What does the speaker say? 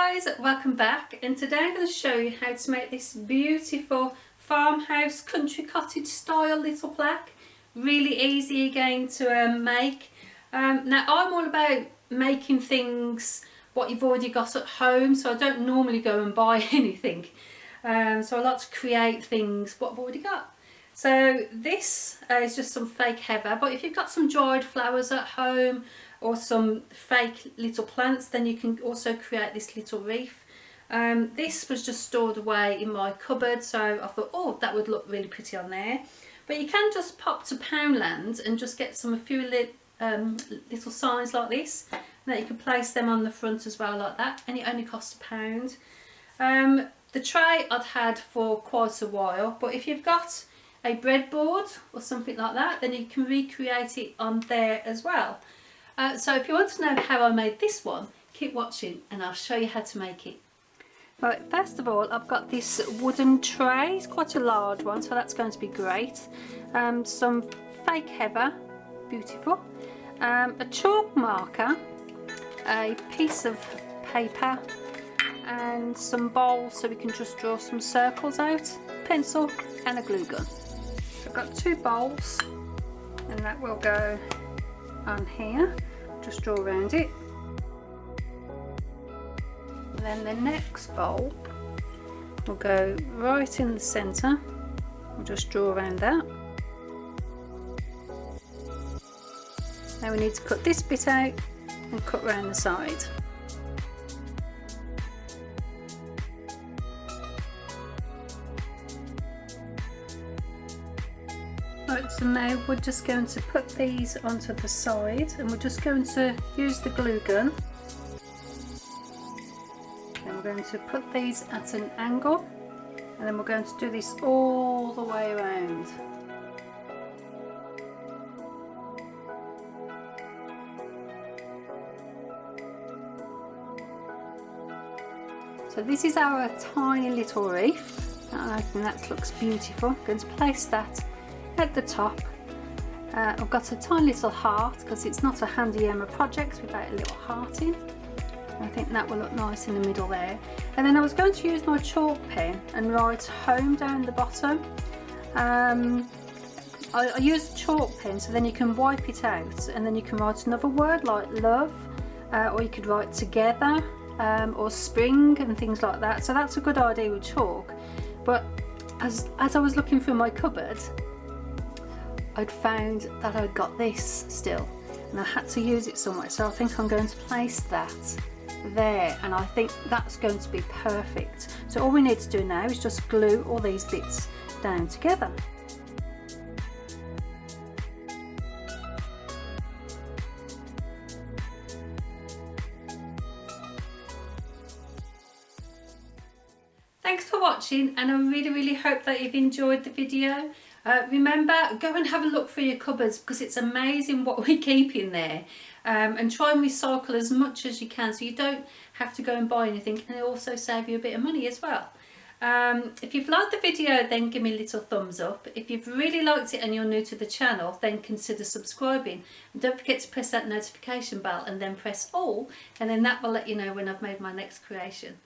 guys, welcome back, and today I'm going to show you how to make this beautiful farmhouse country cottage style little plaque. Really easy again to make. Now I'm all about making things what you've already got at home, so I don't normally go and buy anything. So I like to create things what I've already got. So this is just some fake heather, but if you've got some dried flowers at home or some fake little plants, then you can also create this little wreath. This was just stored away in my cupboard, so I thought, oh, that would look really pretty on there. But you can just pop to Poundland and just get a few little signs like this, and that you can place them on the front as well like that, and it only costs £1. The tray I'd had for quite a while, but if you've got a breadboard or something like that, then you can recreate it on there as well. So if you want to know how I made this one, keep watching and I'll show you how to make it. Right, first of all, I've got this wooden tray. It's quite a large one, so that's going to be great. Some fake heather, beautiful. A chalk marker, a piece of paper, and some bowls so we can just draw some circles out, pencil and a glue gun. So I've got 2 bowls, and that will go on here. Just draw around it. And then the next bowl will go right in the centre. We'll just draw around that. Now we need to cut this bit out and cut around the side. Right, so now we're just going to put these onto the side, and we're just going to use the glue gun. Then we're going to put these at an angle, and then we're going to do this all the way around. So this is our tiny little wreath, and I think that looks beautiful. I'm going to place that at the top. I've got a tiny little heart because it's not a handy Emma project without a little heart in. I think that will look nice in the middle there. And then I was going to use my chalk pen and write home down the bottom. I use a chalk pen so then you can wipe it out, and then you can write another word like love, or you could write together, or spring and things like that. So that's a good idea with chalk. But as I was looking through my cupboard, I'd found that I'd got this still, and I had to use it somewhere, so I think I'm going to place that there, and I think that's going to be perfect. So all we need to do now is just glue all these bits down together. Thanks for watching, and I really hope that you've enjoyed the video. Remember, go and have a look through your cupboards, because it's amazing what we keep in there, and try and recycle as much as you can so you don't have to go and buy anything, and it also save you a bit of money as well. If you've liked the video, then give me a little thumbs up. If you've really liked it and you're new to the channel, then consider subscribing, and don't forget to press that notification bell and then press all, and then that will let you know when I've made my next creation.